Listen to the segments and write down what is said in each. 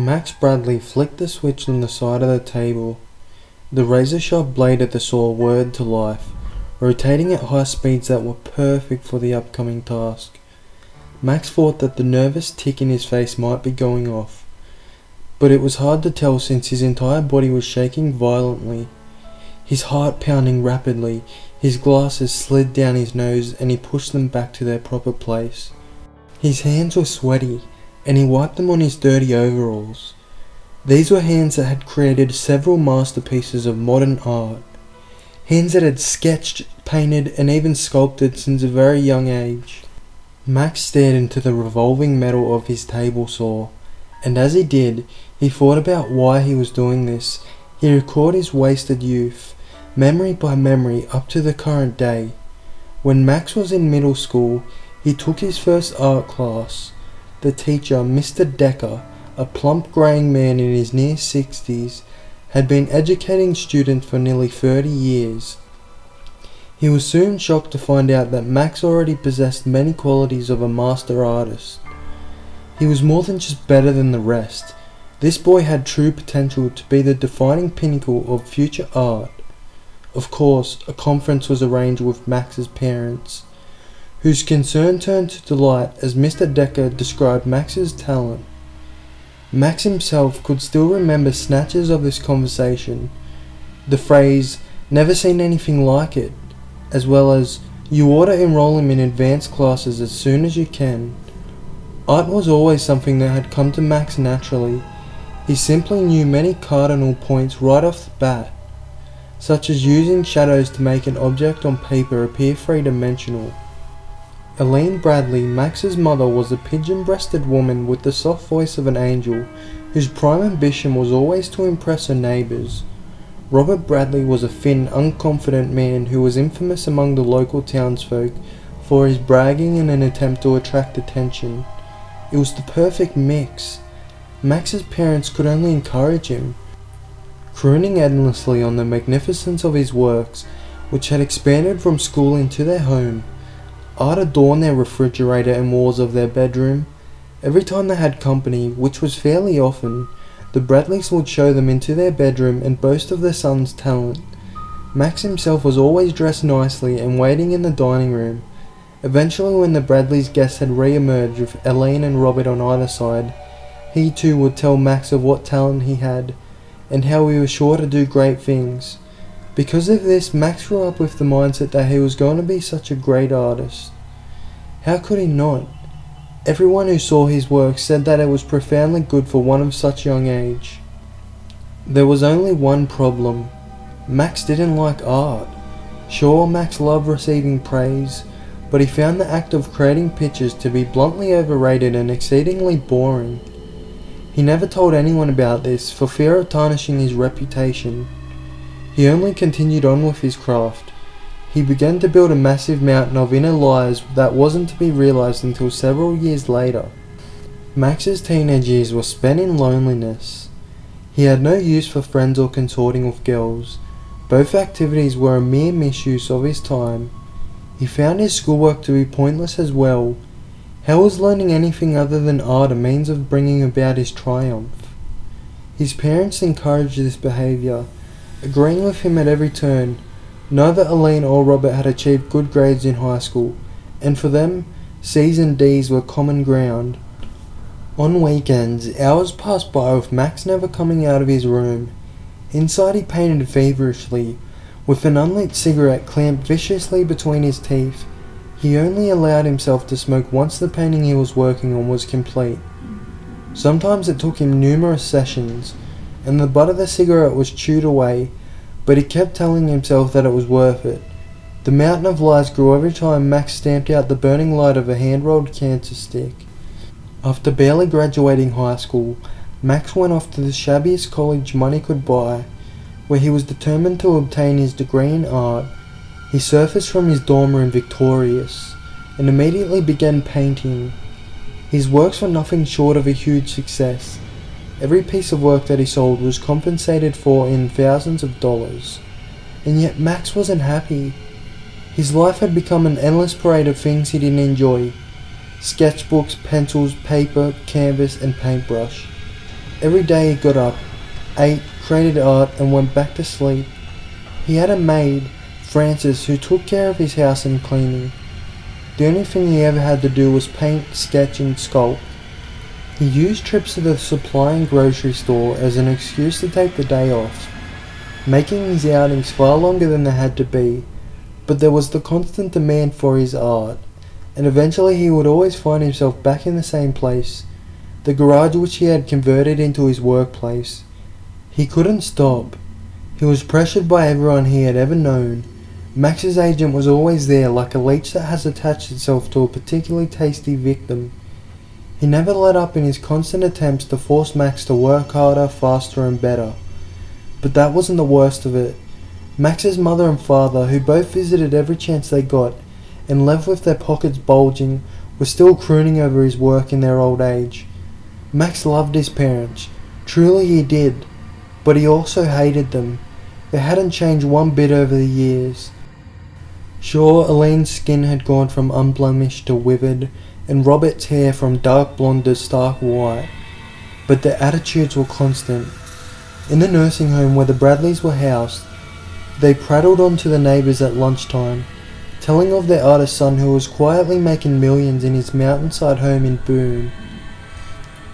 Max Bradley flicked the switch on the side of the table. The razor-sharp blade of the saw whirred to life, rotating at high speeds that were perfect for the upcoming task. Max thought that the nervous tick in his face might be going off, but it was hard to tell since his entire body was shaking violently. His heart pounding rapidly, his glasses slid down his nose and he pushed them back to their proper place. His hands were sweaty, and he wiped them on his dirty overalls. These were hands that had created several masterpieces of modern art. Hands that had sketched, painted, and even sculpted since a very young age. Max stared into the revolving metal of his table saw, and as he did, he thought about why he was doing this. He recalled his wasted youth, memory by memory up to the current day. When Max was in middle school, he took his first art class. The teacher, Mr. Decker, a plump greying man in his near 60s, had been educating students for nearly 30 years. He was soon shocked to find out that Max already possessed many qualities of a master artist. He was more than just better than the rest. This boy had true potential to be the defining pinnacle of future art. Of course, a conference was arranged with Max's parents, whose concern turned to delight as Mr. Decker described Max's talent. Max himself could still remember snatches of this conversation. The phrase, "never seen anything like it," as well as, "you ought to enroll him in advanced classes as soon as you can." Art was always something that had come to Max naturally. He simply knew many cardinal points right off the bat, such as using shadows to make an object on paper appear three-dimensional. Elaine Bradley, Max's mother, was a pigeon-breasted woman with the soft voice of an angel, whose prime ambition was always to impress her neighbours. Robert Bradley was a thin, unconfident man who was infamous among the local townsfolk for his bragging in an attempt to attract attention. It was the perfect mix. Max's parents could only encourage him, crooning endlessly on the magnificence of his works, which had expanded from school into their home. Art adorned their refrigerator and walls of their bedroom. Every time they had company, which was fairly often, the Bradleys would show them into their bedroom and boast of their son's talent. Max himself was always dressed nicely and waiting in the dining room. Eventually, when the Bradleys' guests had re-emerged with Elaine and Robert on either side, he too would tell Max of what talent he had, and how he was sure to do great things. Because of this, Max grew up with the mindset that he was going to be such a great artist. How could he not? Everyone who saw his work said that it was profoundly good for one of such young age. There was only one problem. Max didn't like art. Sure, Max loved receiving praise, but he found the act of creating pictures to be bluntly overrated and exceedingly boring. He never told anyone about this for fear of tarnishing his reputation. He only continued on with his craft. He began to build a massive mountain of inner lies that wasn't to be realized until several years later. Max's teenage years were spent in loneliness. He had no use for friends or consorting with girls. Both activities were a mere misuse of his time. He found his schoolwork to be pointless as well. How was learning anything other than art a means of bringing about his triumph? His parents encouraged this behaviour, agreeing with him at every turn. Neither Elaine or Robert had achieved good grades in high school, and for them, C's and D's were common ground. On weekends, hours passed by with Max never coming out of his room. Inside he painted feverishly, with an unlit cigarette clamped viciously between his teeth. He only allowed himself to smoke once the painting he was working on was complete. Sometimes it took him numerous sessions, and the butt of the cigarette was chewed away, but he kept telling himself that it was worth it. The mountain of lies grew every time Max stamped out the burning light of a hand-rolled cancer stick. After barely graduating high school, Max went off to the shabbiest college money could buy, where he was determined to obtain his degree in art. He surfaced from his dorm room victorious, and immediately began painting. His works were nothing short of a huge success. Every piece of work that he sold was compensated for in thousands of dollars. And yet Max wasn't happy. His life had become an endless parade of things he didn't enjoy. Sketchbooks, pencils, paper, canvas, and paintbrush. Every day he got up, ate, created art, and went back to sleep. He had a maid, Frances, who took care of his house and cleaning. The only thing he ever had to do was paint, sketch, and sculpt. He used trips to the supply and grocery store as an excuse to take the day off, making these outings far longer than they had to be, but there was the constant demand for his art, and eventually he would always find himself back in the same place, the garage which he had converted into his workplace. He couldn't stop. He was pressured by everyone he had ever known. Max's agent was always there, like a leech that has attached itself to a particularly tasty victim. He never let up in his constant attempts to force Max to work harder, faster, and better. But that wasn't the worst of it. Max's mother and father, who both visited every chance they got, and left with their pockets bulging, were still crooning over his work in their old age. Max loved his parents. Truly he did. But he also hated them. They hadn't changed one bit over the years. Sure, Elaine's skin had gone from unblemished to withered, and Robert's hair from dark blonde to stark white, but their attitudes were constant. In the nursing home where the Bradleys were housed, they prattled on to the neighbours at lunchtime, telling of their artist son who was quietly making millions in his mountainside home in Boone.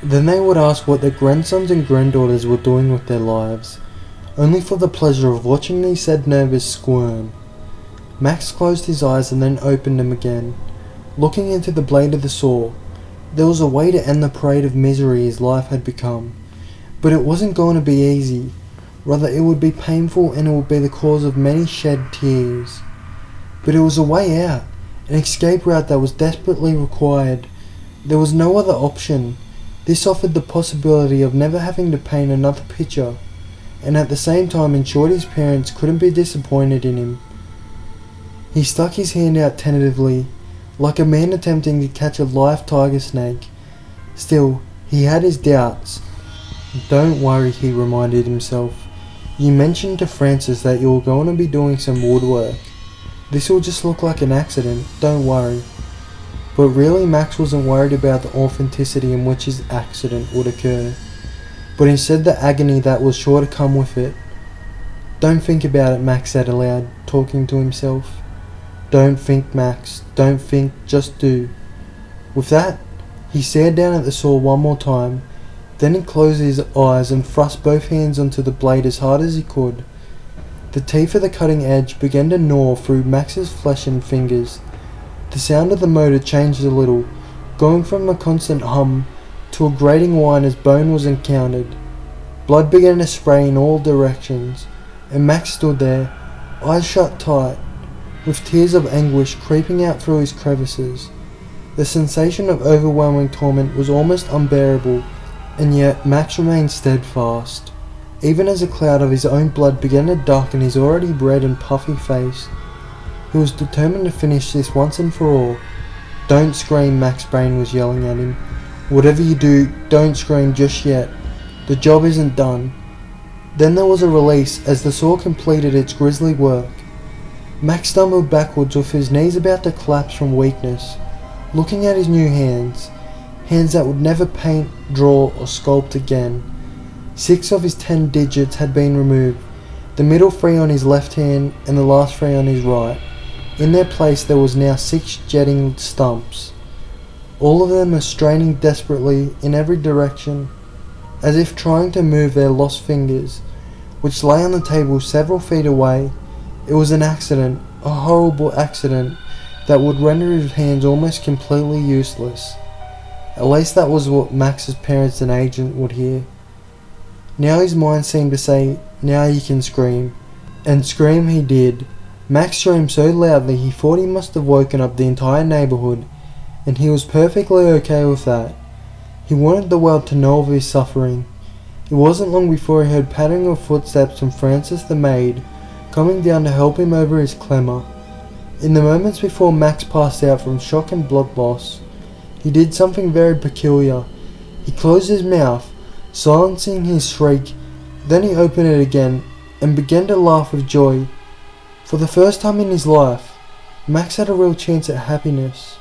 Then they would ask what their grandsons and granddaughters were doing with their lives, only for the pleasure of watching these said neighbours squirm. Max closed his eyes and then opened them again. Looking into the blade of the saw, there was a way to end the parade of misery his life had become. But it wasn't going to be easy. Rather, it would be painful, and it would be the cause of many shed tears. But it was a way out, an escape route that was desperately required. There was no other option. This offered the possibility of never having to paint another picture, and at the same time ensured his parents couldn't be disappointed in him. He stuck his hand out tentatively, like a man attempting to catch a live tiger snake. Still, he had his doubts. "Don't worry," he reminded himself. "You mentioned to Frances that you were going to be doing some woodwork. This will just look like an accident, don't worry." But really, Max wasn't worried about the authenticity in which his accident would occur, but instead the agony that was sure to come with it. "Don't think about it," Max said aloud, talking to himself. "Don't think, Max. Don't think, just do." With that, he stared down at the saw one more time. Then he closed his eyes and thrust both hands onto the blade as hard as he could. The teeth of the cutting edge began to gnaw through Max's flesh and fingers. The sound of the motor changed a little, going from a constant hum to a grating whine as bone was encountered. Blood began to spray in all directions, and Max stood there, eyes shut tight, with tears of anguish creeping out through his crevices. The sensation of overwhelming torment was almost unbearable, and yet Max remained steadfast, even as a cloud of his own blood began to darken his already red and puffy face. He was determined to finish this once and for all. "Don't scream," Max Brain was yelling at him. "Whatever you do, don't scream just yet. The job isn't done." Then there was a release as the saw completed its grisly work. Max stumbled backwards with his knees about to collapse from weakness, looking at his new hands that would never paint, draw, or sculpt again. 6 of his 10 digits had been removed, the middle 3 on his left hand and the last 3 on his right. In their place there was now 6 jetting stumps. All of them were straining desperately in every direction, as if trying to move their lost fingers, which lay on the table several feet away. It was an accident, a horrible accident, that would render his hands almost completely useless. At least that was what Max's parents and agent would hear. Now his mind seemed to say, "Now you can scream." And scream he did. Max screamed so loudly he thought he must have woken up the entire neighbourhood, and he was perfectly okay with that. He wanted the world to know of his suffering. It wasn't long before he heard pattering of footsteps from Frances the maid, coming down to help him over his clamour. In the moments before Max passed out from shock and blood loss, he did something very peculiar. He closed his mouth, silencing his shriek. Then he opened it again and began to laugh with joy. For the first time in his life, Max had a real chance at happiness.